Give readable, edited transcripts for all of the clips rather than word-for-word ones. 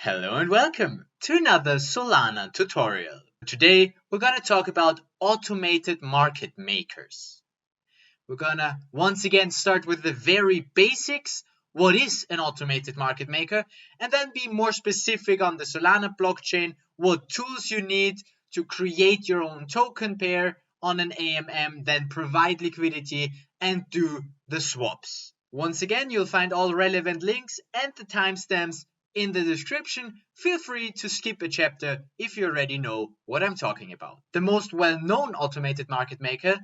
Hello and welcome to another Solana tutorial. Today we're going to talk about automated market makers. We're going to once again start with the very basics. What is an automated market maker? And then be more specific on the Solana blockchain, what tools you need to create your own token pair on an AMM, then provide liquidity and do the swaps. Once again, you'll find all relevant links and the timestamps in the description. Feel free to skip a chapter if you already know what I'm talking about. The most well-known automated market maker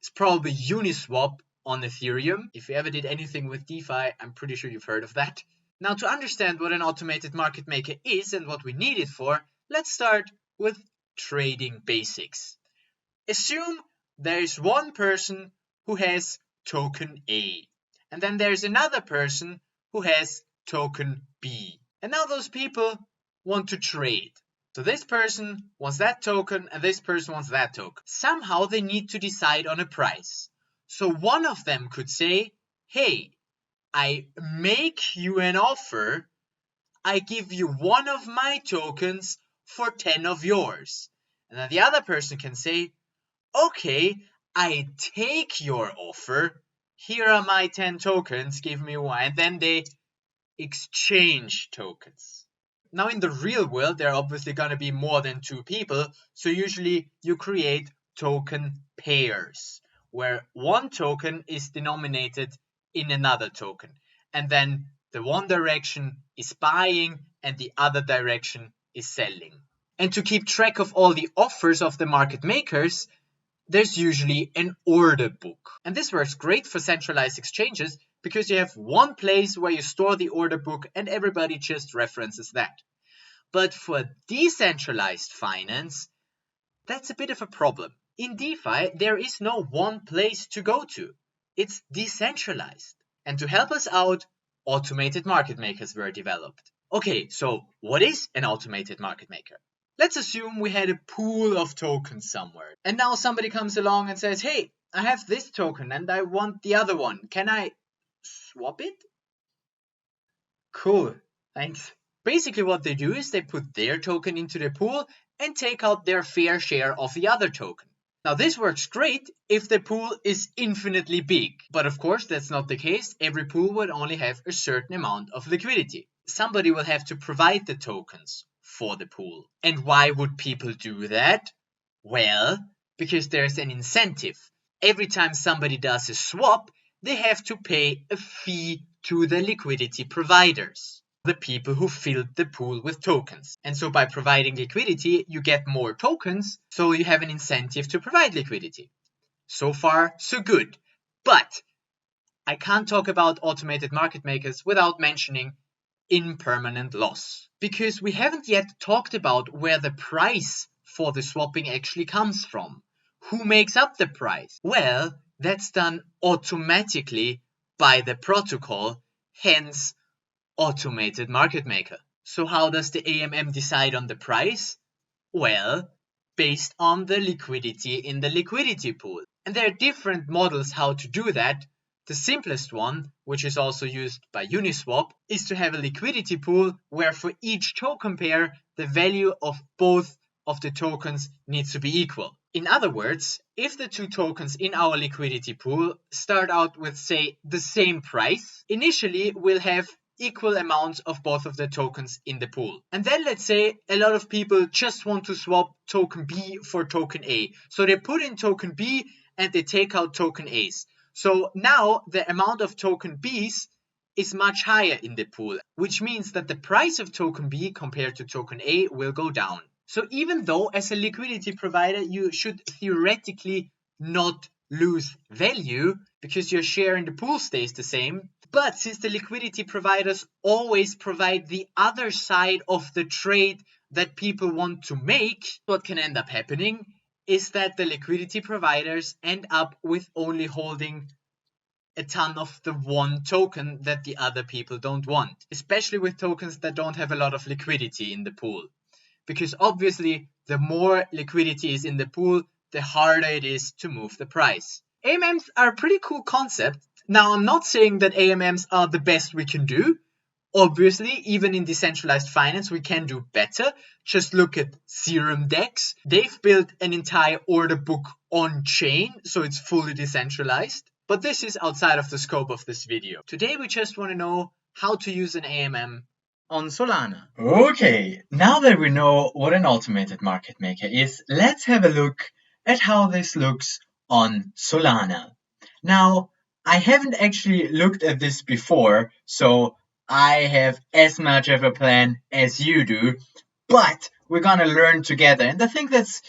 is probably Uniswap on Ethereum. If you ever did anything with DeFi, I'm pretty sure you've heard of that. Now, to understand what an automated market maker is and what we need it for, let's start with trading basics. Assume there's one person who has token A, and then there's another person who has token B. And now those people want to trade. So this person wants that token and this person wants that token. Somehow they need to decide on a price. So one of them could say, hey, I make you an offer. I give you one of my tokens for 10 of yours. And then the other person can say, okay, I take your offer. Here are my 10 tokens. Give me one. And then they exchange tokens. Now in the real world, there are obviously going to be more than two people. So usually you create token pairs where one token is denominated in another token. And then the one direction is buying and the other direction is selling. And to keep track of all the offers of the market makers, there's usually an order book. And this works great for centralized exchanges because you have one place where you store the order book and everybody just references that. But for decentralized finance, that's a bit of a problem. In DeFi, there is no one place to go to. It's decentralized. And to help us out, automated market makers were developed. Okay, so what is an automated market maker? Let's assume we had a pool of tokens somewhere. And now somebody comes along and says, hey, I have this token and I want the other one. Can I swap it? Cool, thanks. Basically what they do is they put their token into the pool and take out their fair share of the other token. Now this works great if the pool is infinitely big. But of course that's not the case. Every pool would only have a certain amount of liquidity. Somebody will have to provide the tokens for the pool. And why would people do that? Well, because there's an incentive. Every time somebody does a swap, they have to pay a fee to the liquidity providers, the people who filled the pool with tokens. And so by providing liquidity, you get more tokens, so you have an incentive to provide liquidity. So far, so good. But I can't talk about automated market makers without mentioning impermanent loss, because we haven't yet talked about where the price for the swapping actually comes from. Who makes up the price? Well, that's done automatically by the protocol, hence automated market maker. So how does the AMM decide on the price? Well, based on the liquidity in the liquidity pool. And there are different models how to do that. The simplest one, which is also used by Uniswap, is to have a liquidity pool where for each token pair, the value of both of the tokens needs to be equal. In other words, if the two tokens in our liquidity pool start out with, say, the same price, initially we'll have equal amounts of both of the tokens in the pool. And then let's say a lot of people just want to swap token B for token A. So they put in token B and they take out token A's. So now the amount of token B's is much higher in the pool, which means that the price of token B compared to token A will go down. So even though as a liquidity provider, you should theoretically not lose value because your share in the pool stays the same. But since the liquidity providers always provide the other side of the trade that people want to make, what can end up happening is that the liquidity providers end up with only holding a ton of the one token that the other people don't want, especially with tokens that don't have a lot of liquidity in the pool. Because obviously, the more liquidity is in the pool, the harder it is to move the price. AMMs are a pretty cool concept. Now, I'm not saying that AMMs are the best we can do. Obviously, even in decentralized finance, we can do better. Just look at Serum DEX. They've built an entire order book on chain, so it's fully decentralized. But this is outside of the scope of this video. Today, we just want to know how to use an AMM on Solana. Okay, now that we know what an automated market maker is, let's have a look at how this looks on Solana. Now, I haven't actually looked at this before, so I have as much of a plan as you do, but we're gonna learn together, and I think that's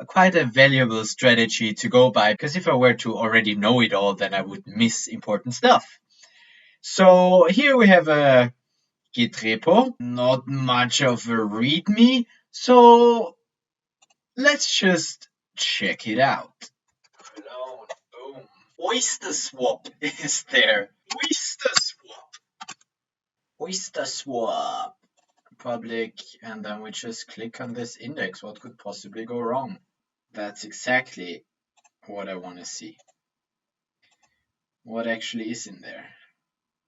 quite a valuable strategy to go by, because if I were to already know it all, then I would miss important stuff. So here we have a Git repo, not much of a readme, so let's just check it out. Clone, boom. Oyster-Swap is there. Oyster-Swap. Oyster-Swap. Public, and then we just click on this index. What could possibly go wrong? That's exactly what I want to see. What actually is in there?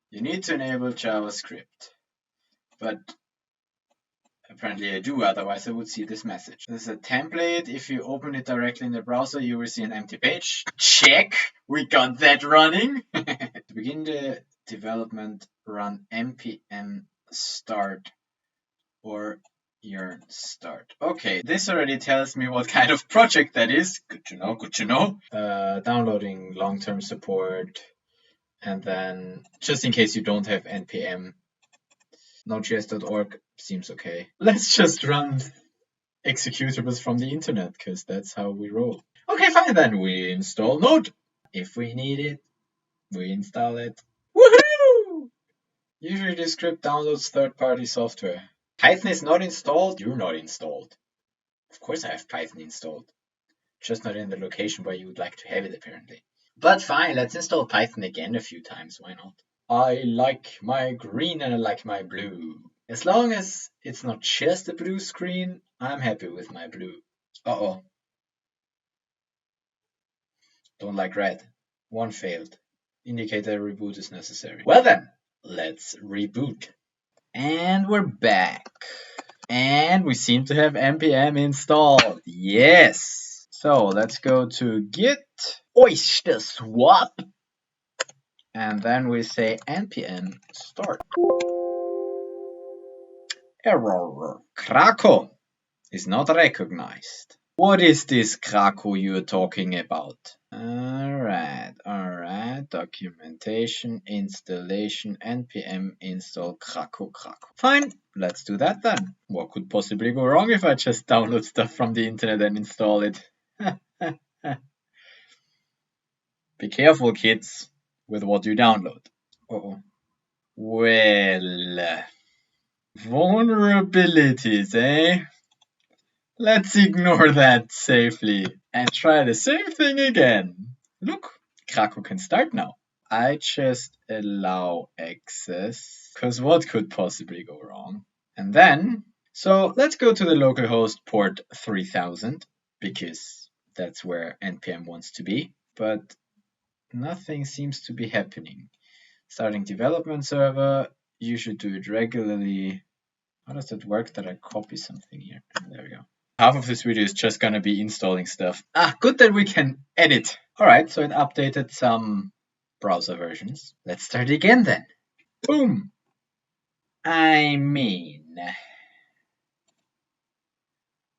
You need to enable JavaScript. But apparently I do, otherwise I would see this message. This is a template. If you open it directly in the browser, you will see an empty page. Check! We got that running! To begin the development, run npm start or yarn start. Okay, this already tells me what kind of project that is. Good to know, good to know. Downloading long-term support. And then, just in case you don't have npm, Node.js.org seems okay. Let's just run executables from the internet, because that's how we roll. Okay, fine then. We install Node. If we need it, we install it. Woohoo! Usually this script downloads third-party software. Python is not installed. You're not installed. Of course I have Python installed. Just not in the location where you would like to have it, apparently. But fine, let's install Python again a few times. Why not? I like my green and I like my blue. As long as it's not just a blue screen, I'm happy with my blue. Uh-oh. Don't like red. One failed. Indicate that a reboot is necessary. Well then, let's reboot. And we're back. And we seem to have npm installed. Yes. So let's go to git Oyster-Swap. And then we say npm start. Error. Craco is not recognized. What is this craco you're talking about? Alright. Documentation, installation, npm install craco. Fine, let's do that then. What could possibly go wrong if I just download stuff from the internet and install it? Be careful, kids, with what you download. Uh-oh. Well, vulnerabilities, eh? Let's ignore that safely and try the same thing again. Look, Craco can start now. I just allow access, because what could possibly go wrong? And then, so let's go to the localhost port 3000, because that's where npm wants to be, but nothing seems to be happening. Starting development server, you should do it regularly. How does that work that I copy something here? There we go. Half of this video is just gonna be installing stuff. Good that we can edit. Alright, so it updated some browser versions. Let's start again then. Boom! I mean,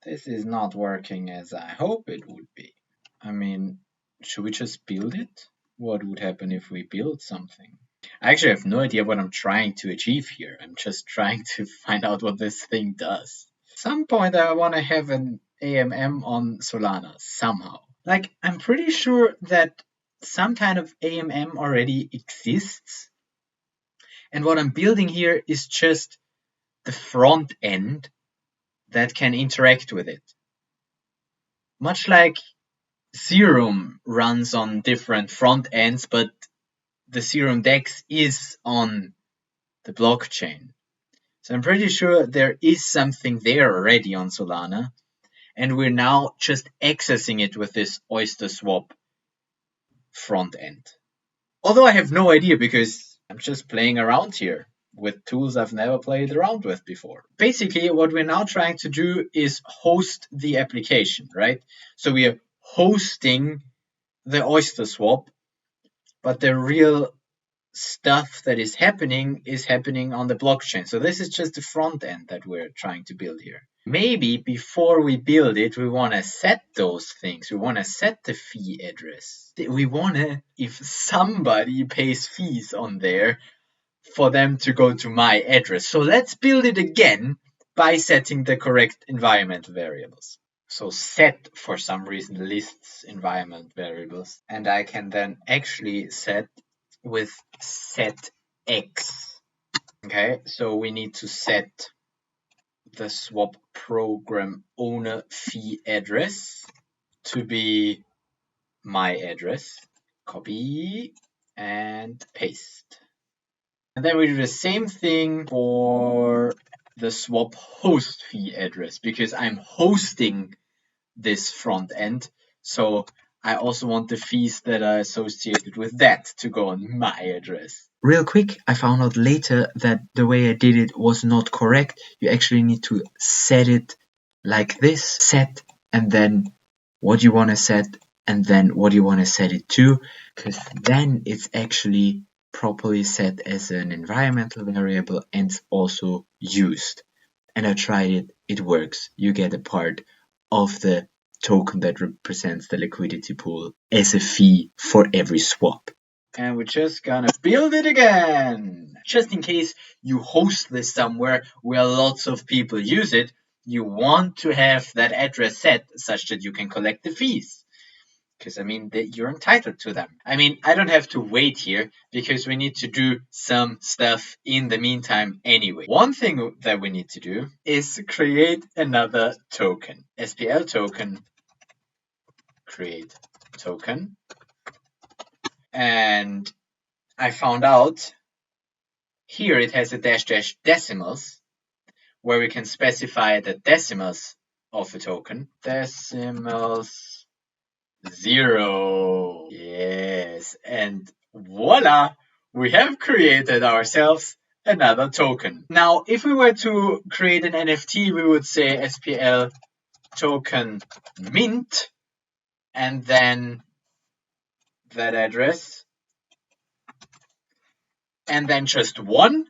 this is not working as I hope it would be. I mean, should we just build it? What would happen if we build something? I actually have no idea what I'm trying to achieve here. I'm just trying to find out what this thing does. At some point I want to have an AMM on Solana somehow. Like, I'm pretty sure that some kind of AMM already exists. And what I'm building here is just the front end that can interact with it. Much like Serum runs on different front ends, but the Serum DEX is on the blockchain. So I'm pretty sure there is something there already on Solana, and we're now just accessing it with this Oyster-Swap front end. Although I have no idea because I'm just playing around here. with tools I've never played around with before. Basically, what we're now trying to do is host the application, right? So we are hosting the Oyster-Swap, but the real stuff that is happening on the blockchain. So this is just the front end that we're trying to build here. Maybe before we build it, we want to set those things. We want to set the fee address. We want to, if somebody pays fees on there, for them to go to my address. So let's build it again by setting the correct environment variables. So set, for some reason, lists environment variables. And I can then actually set with set x. Okay, so we need to set the swap program owner fee address to be my address. Copy and paste. And then we do the same thing for the swap host fee address, because I'm hosting this front end. So I also want the fees that are associated with that to go on my address. Real quick, I found out later that the way I did it was not correct. You actually need to set it like this. Set, and then what you want to set, and then what you want to set it to, because then it's actually properly set as an environmental variable and also used. And I tried it, it works. You get a part of the token that represents the liquidity pool as a fee for every swap. And we're just gonna build it again. Just in case you host this somewhere where lots of people use it, you want to have that address set such that you can collect the fees. Because, I mean, you're entitled to them. I mean, I don't have to wait here because we need to do some stuff in the meantime anyway. One thing that we need to do is create another token. SPL token, create token. And I found out here it has a dash decimals where we can specify the decimals of a token. Decimals 0. Yes, and voila, we have created ourselves another token. Now, if we were to create an NFT, we would say SPL token mint, and then that address, and then just one.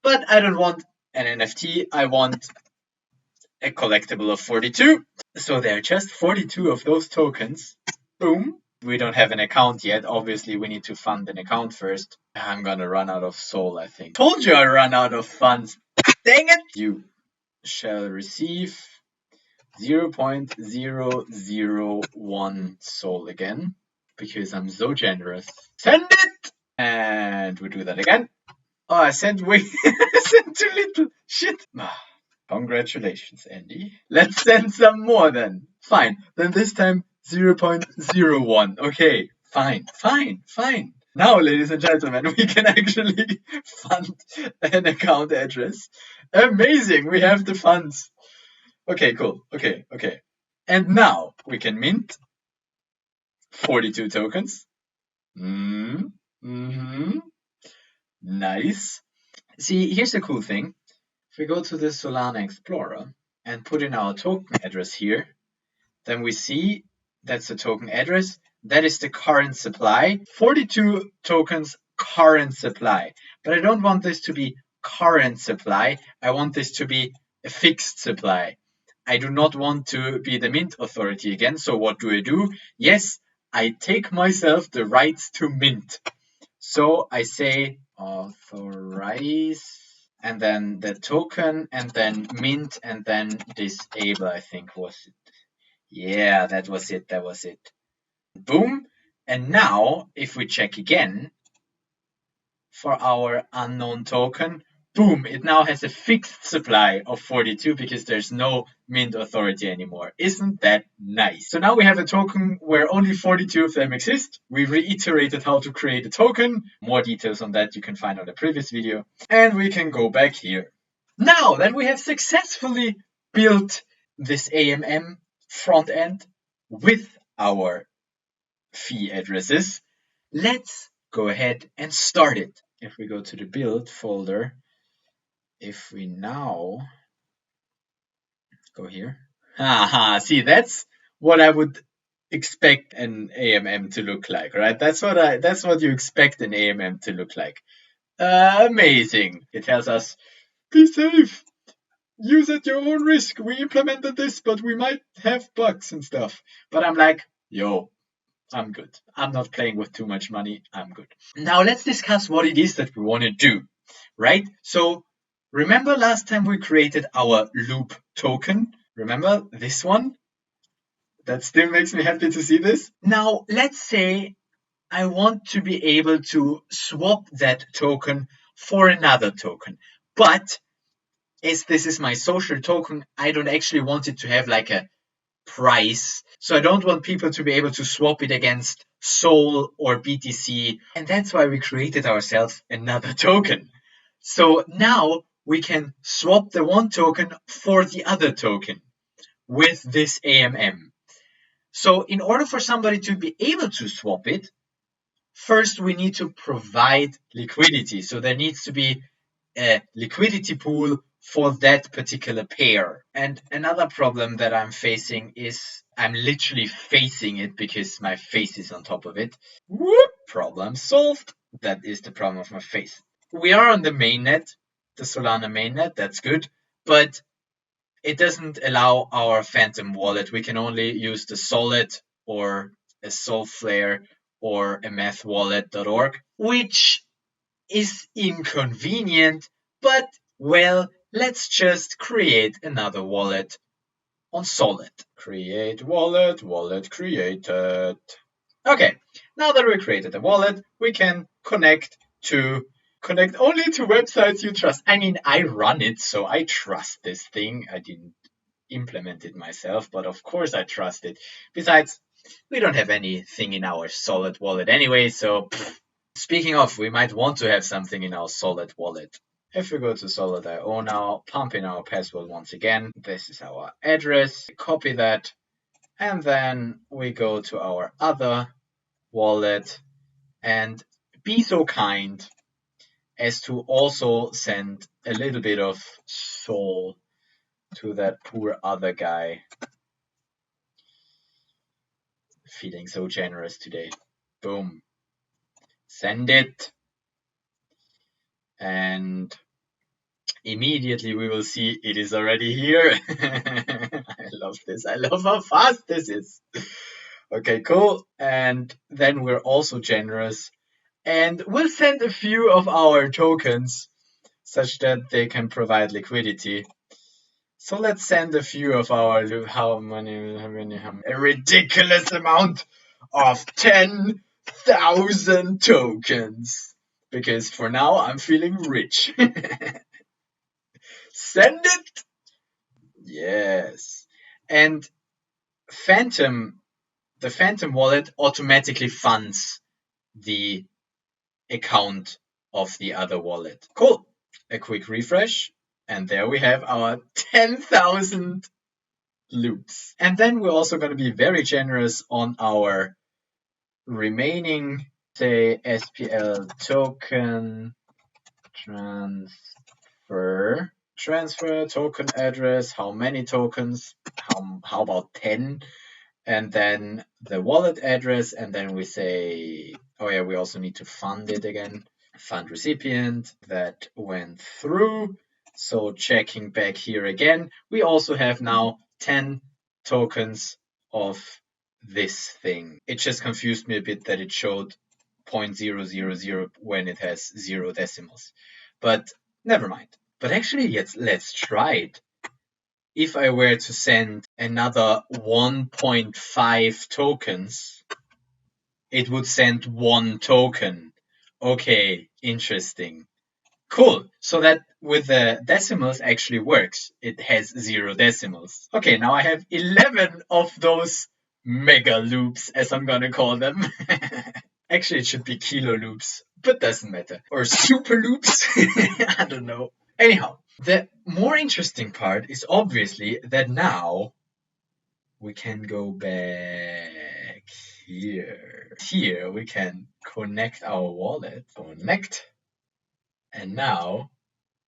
But I don't want an NFT, I want a collectible of 42. So there are just 42 of those tokens. Boom. We don't have an account yet. Obviously, we need to fund an account first. I'm gonna run out of Sol, I think. Told you I'd run out of funds. Dang it! You shall receive 0.001 Sol again, because I'm so generous. Send it! And we do that again. Oh, I sent way I sent too little. Shit. Congratulations, Andy. Let's send some more then. Fine. Then this time 0.01. Okay. Fine. Now, ladies and gentlemen, we can actually fund an account address. Amazing. We have the funds. Okay, cool. Okay. And now we can mint 42 tokens. Nice. See, here's the cool thing. If we go to the Solana Explorer and put in our token address here, then we see that's the token address. That is the current supply. 42 tokens current supply. But I don't want this to be current supply. I want this to be a fixed supply. I do not want to be the mint authority again. So what do? Yes, I take myself the rights to mint. So I say authorize, and then the token, and then mint, and then disable, I think was it. Yeah, that was it. Boom. And now, if we check again for our unknown token, boom, it now has a fixed supply of 42 because there's no mint authority anymore. Isn't that nice? So now we have a token where only 42 of them exist. We reiterated how to create a token. More details on that you can find on the previous video. And we can go back here. Now, then we have successfully built this AMM front end with our fee addresses. Let's go ahead and start it. if we go to the build folder, if we now go here, see, that's what I would expect an AMM to look like, right? That's what you expect an AMM to look like. Amazing. It tells us, be safe, use at your own risk. We implemented this, but we might have bugs and stuff. But I'm like, yo, I'm good. I'm not playing with too much money. I'm good. Now let's discuss what it is that we want to do, right? So remember last time we created our loop token? Remember this one? That still makes me happy to see this. Now let's say I want to be able to swap that token for another token. But as this is my social token, I don't actually want it to have like a price. So I don't want people to be able to swap it against Sol or BTC. And that's why we created ourselves another token. So now we can swap the one token for the other token with this AMM. So in order for somebody to be able to swap it, first we need to provide liquidity. So there needs to be a liquidity pool for that particular pair. And another problem that I'm facing is I'm literally facing it because my face is on top of it. Whoop, problem solved. That is the problem of my face. We are on the mainnet, the Solana mainnet, that's good, but it doesn't allow our Phantom wallet. We can only use the Solid or a Solflare or a mathwallet.org, which is inconvenient, but well, let's just create another wallet on Solid. Create wallet, wallet created. Okay, now that we created a wallet, we can connect only to websites you trust. I mean, I run it, so I trust this thing. I didn't implement it myself, but of course I trust it. Besides, we don't have anything in our Solid wallet anyway, so speaking of, we might want to have something in our Solid wallet. If we go to solid.io now, pump in our password once again. This is our address. Copy that. And then we go to our other wallet and be so kind as to also send a little bit of Sol to that poor other guy. Feeling so generous today. Boom. Send it. And immediately we will see it is already here. I love this. I love how fast this is. Okay, cool. And then we're also generous. And we'll send a few of our tokens such that they can provide liquidity. So let's send a few of our, how many, a ridiculous amount of 10,000 tokens. Because for now, I'm feeling rich. Send it! Yes. And the Phantom wallet automatically funds the account of the other wallet. Cool. A quick refresh. And there we have our 10,000 loops. And then we're also going to be very generous on our remaining, say, SPL token transfer token address. How many tokens? How about 10? And then the wallet address. And then we say, oh yeah, we also need to fund it again. Fund recipient, that went through. So checking back here again, we also have now 10 tokens of this thing. It just confused me a bit that it showed 0.000 when it has 0 decimals. But never mind. But actually, let's try it. If I were to send another 1.5 tokens, it would send 1 token. Okay, interesting. Cool. So that with the decimals actually works. It has 0 decimals. Okay, now I have 11 of those mega loops, as I'm gonna call them. Actually, it should be kilo loops, but doesn't matter. Or super loops. I don't know. Anyhow, the more interesting part is obviously that now we can go back here. Here we can connect our wallet. Connect. And now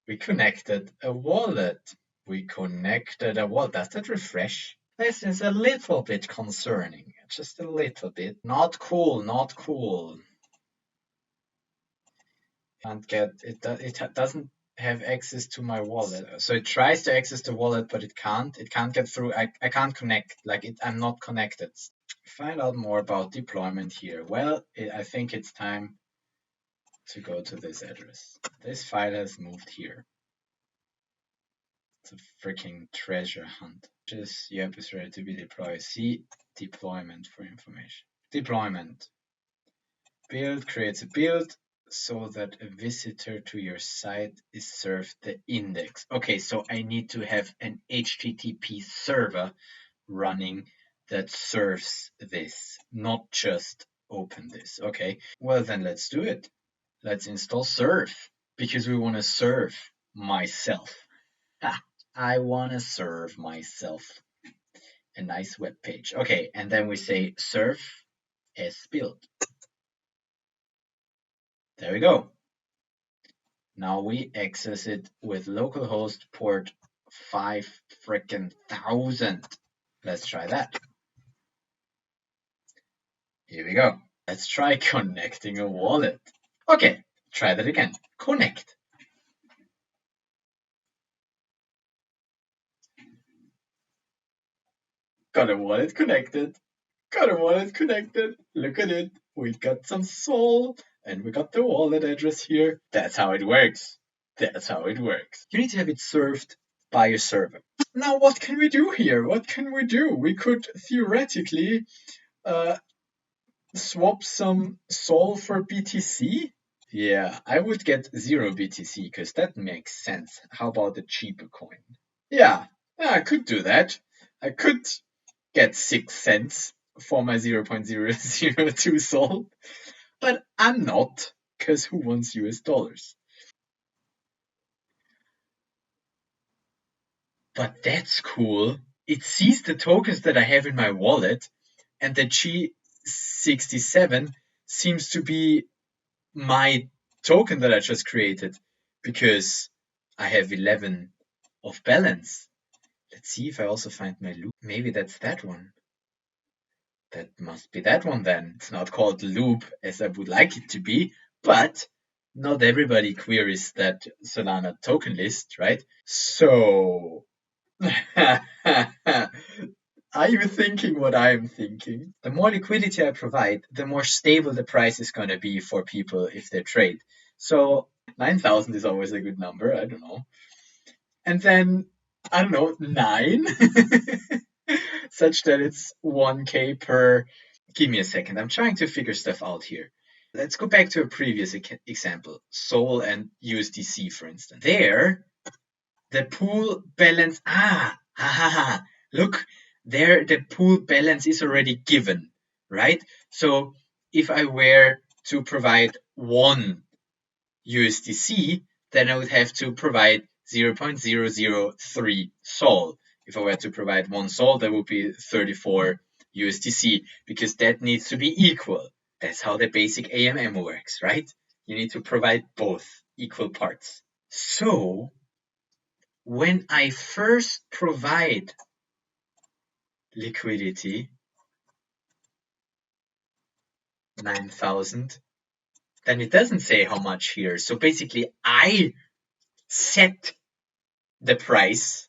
we connected a wallet. Does that refresh? This is a little bit concerning. Just a little bit. Not cool, not cool. Can't get it. It doesn't have access to my wallet. So it tries to access the wallet, but it can't. It can't get through. I can't connect. I'm not connected. Find out more about deployment here. Well, I think it's time to go to this address. This file has moved here. It's a freaking treasure hunt. Yep, is ready to be deployed. See deployment for information. Deployment. Build creates a build so that a visitor to your site is served the index. Okay, so I need to have an HTTP server running that serves this, not just open this. Okay, well then let's do it. Let's install serve because we want to serve myself. I want to serve myself a nice web page. Okay, and then we say serve as build. There we go. Now we access it with localhost port 5,000. Let's try that. Here we go. Let's try connecting a wallet. Okay, try that again. Connect. Got a wallet connected. Got a wallet connected. Look at it. We got some Sol and we got the wallet address here. That's how it works. That's how it works. You need to have it served by a server. Now, what can we do here? What can we do? We could theoretically swap some Sol for BTC. Yeah, I would get 0 BTC because that makes sense. How about a cheaper coin? Yeah, I could do that. I could get 6 cents for my 0.002 Sol, but I'm not, because who wants US dollars? But that's cool. It sees the tokens that I have in my wallet, and the G67 seems to be my token that I just created because I have 11 of balance. Let's see if I also find my loop. Maybe that's that one. That must be that one then. It's not called loop as I would like it to be, but not everybody queries that Solana token list, right? So, are you thinking what I'm thinking? The more liquidity I provide, the more stable the price is going to be for people if they trade. So 9,000 is always a good number. I don't know. And then, I don't know, 9, such that it's 1K per. Give me a second. I'm trying to figure stuff out here. Let's go back to a previous example, Sol and USDC, for instance. There, the pool balance, look, there the pool balance is already given, right? So if I were to provide 1 USDC, then I would have to provide 0.003 Sol. If I were to provide 1 Sol, that would be 34 USDC, because that needs to be equal. That's how the basic AMM works, right? You need to provide both equal parts. So when I first provide liquidity, 9,000, then it doesn't say how much here. So basically I set the price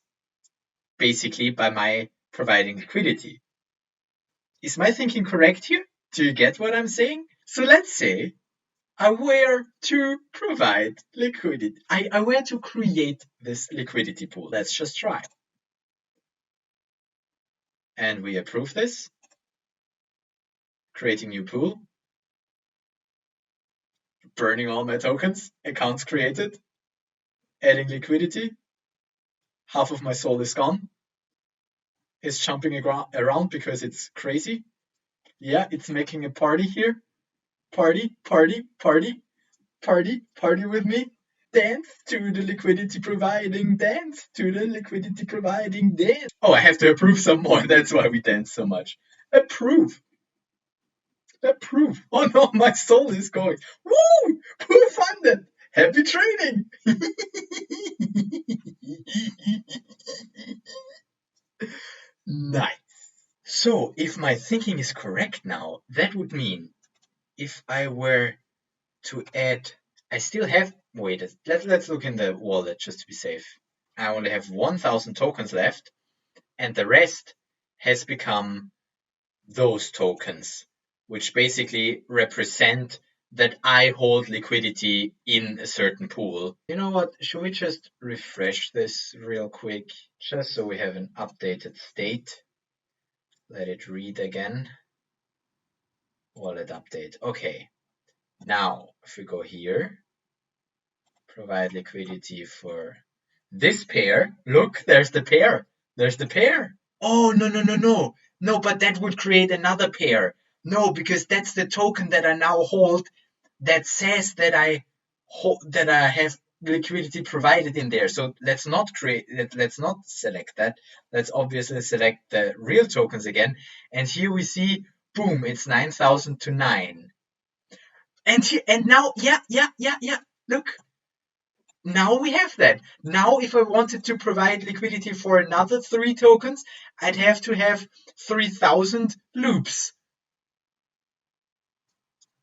basically by my providing liquidity. Is my thinking correct here? Do you get what I'm saying? So let's say I were to provide liquidity. I were to create this liquidity pool. Let's just try. And we approve this. Creating new pool. Burning all my tokens. Accounts created. Adding liquidity. Half of my Sol is gone. It's jumping around because it's crazy. Yeah, it's making a party here. Party, party, party, party, party with me. Dance to the liquidity providing, dance to the liquidity providing, dance. Oh, I have to approve some more. That's why we dance so much. Approve. Approve. Oh no, my Sol is going. Woo! Pool funded. Happy trading! Nice. So, if my thinking is correct now, that would mean if I were to add, I still have, wait, let's look in the wallet just to be safe. I only have 1,000 tokens left, and the rest has become those tokens, which basically represent that I hold liquidity in a certain pool. You know what? Should we just refresh this real quick, just so we have an updated state? Let it read again. Wallet update. Okay. Now, if we go here, provide liquidity for this pair. Look, there's the pair. There's the pair. Oh, no, no, no, no. No, but that would create another pair. No, because that's the token that I now hold that says that I have liquidity provided in there. So let's not select that. Let's obviously select the real tokens again. And here we see, boom, it's 9,000 to 9. And now, yeah. Look, now we have that. Now, if I wanted to provide liquidity for another 3 tokens, I'd have to have 3,000 loops.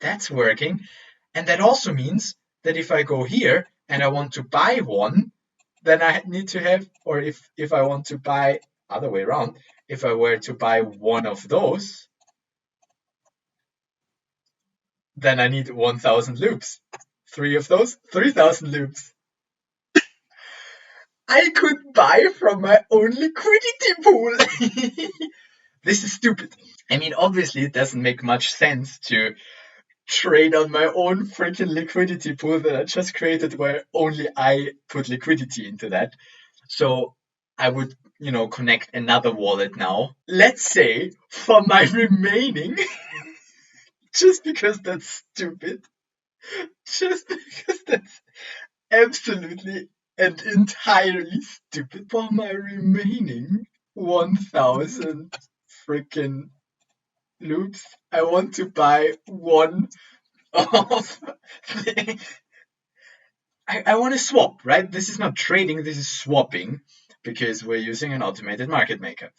That's working. And that also means that if I go here and I want to buy one, then I need to have, or if I want to buy, other way around, if I were to buy one of those, then I need 1,000 loops. 3 of those, 3,000 loops. I could buy from my own liquidity pool. This is stupid. I mean, obviously, it doesn't make much sense to trade on my own freaking liquidity pool that I just created where only I put liquidity into that. So I would, connect another wallet now. Let's say for my remaining, just because that's stupid, just because that's absolutely and entirely stupid, for my remaining 1,000 freaking loops, I want to buy one of the, I want to swap, right? This is not trading, this is swapping, because we're using an automated market maker.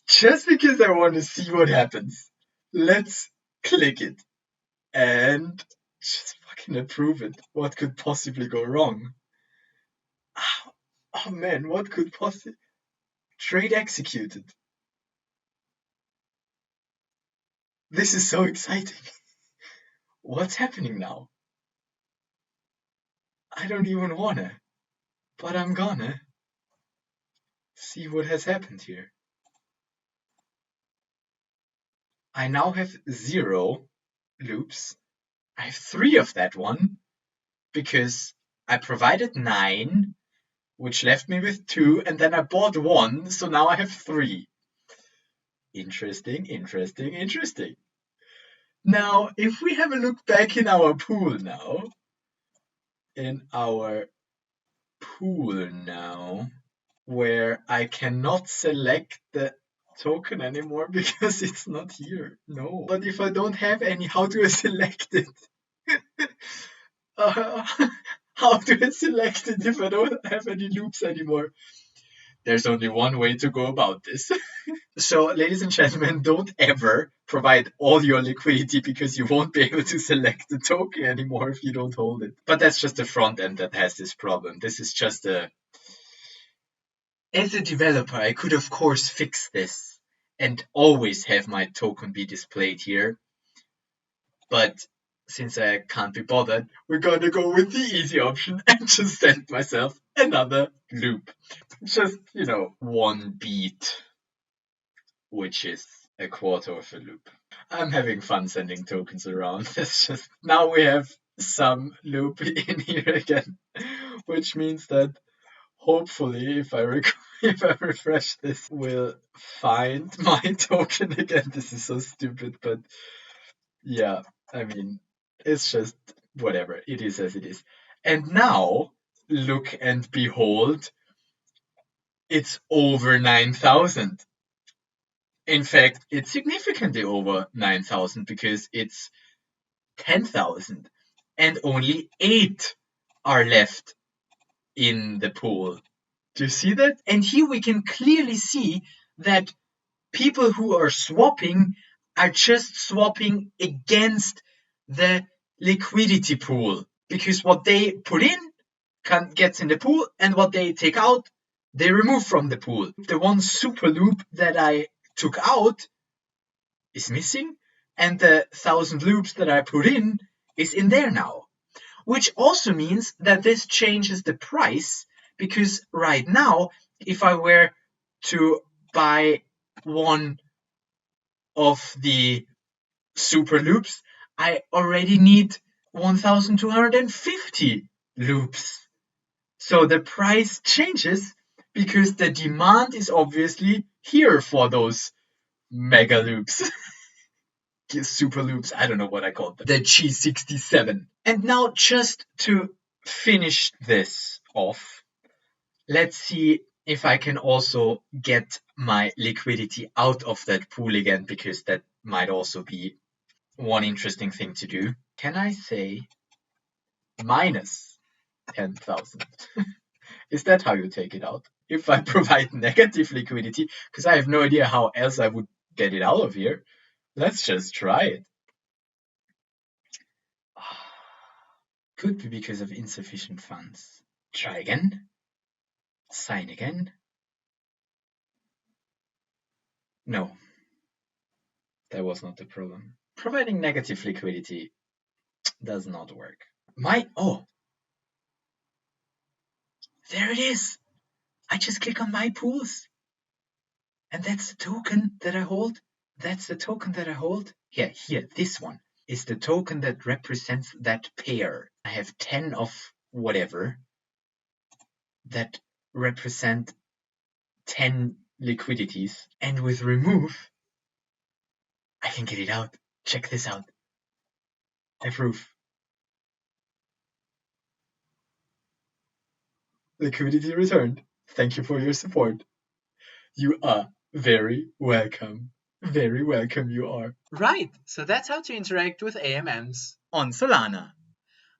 Just because I want to see what happens, let's click it and just fucking approve it. What could possibly go wrong? Oh man, what could possibly... Trade executed. This is so exciting. What's happening now? I don't even wanna, but I'm gonna see what has happened here. I now have 0 loops. I have 3 of that one because I provided 9, which left me with 2, and then I bought 1, so now I have 3. Interesting. Now, if we have a look back in our pool now, where I cannot select the token anymore because it's not here. No. But if I don't have any, how do I select it? How do I select it if I don't have any loops anymore? There's only one way to go about this. So, ladies and gentlemen, don't ever provide all your liquidity because you won't be able to select the token anymore if you don't hold it. But that's just the front end that has this problem. This is just as a developer, I could of course fix this and always have my token be displayed here. But since I can't be bothered, we're going to go with the easy option and just send myself another loop. Just, one beat, which is a quarter of a loop. I'm having fun sending tokens around. It's just, now we have some loop in here again, which means that hopefully if I refresh this, we'll find my token again. This is so stupid, but yeah, I mean, it's just whatever. It is as it is. And now, look and behold, it's over 9,000. In fact, it's significantly over 9,000 because it's 10,000. and only 8 are left in the pool. Do you see that? And here we can clearly see that people who are swapping are just swapping against the liquidity pool, because what they put in gets in the pool, and what they take out, they remove from the pool. The one super loop that I took out is missing, and the 1,000 loops that I put in is in there now. Which also means that this changes the price, because right now, if I were to buy one of the super loops, I already need 1,250 loops. So the price changes because the demand is obviously here for those mega loops. Super loops, I don't know what I called them. The G67. And now, just to finish this off, let's see if I can also get my liquidity out of that pool again, because that might also be one interesting thing to do. Can I say minus 10,000? Is that how you take it out? If I provide negative liquidity, because I have no idea how else I would get it out of here. Let's just try it. Could be because of insufficient funds. Try again. Sign again. No, that was not the problem. Providing negative liquidity does not work. Oh, there it is. I just click on my pools. And that's the token that I hold. That's the token that I hold. Here, this one is the token that represents that pair. I have 10 of whatever that represent 10 liquidities. And with remove, I can get it out. Check this out. Approve. Liquidity returned. Thank you for your support. You are very welcome. Very welcome you are. Right, so that's how to interact with AMMs on Solana.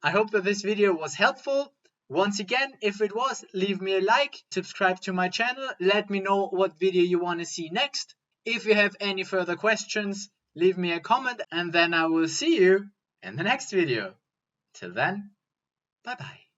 I hope that this video was helpful. Once again, if it was, leave me a like, subscribe to my channel, let me know what video you want to see next. If you have any further questions, leave me a comment, and then I will see you in the next video. Till then, bye bye.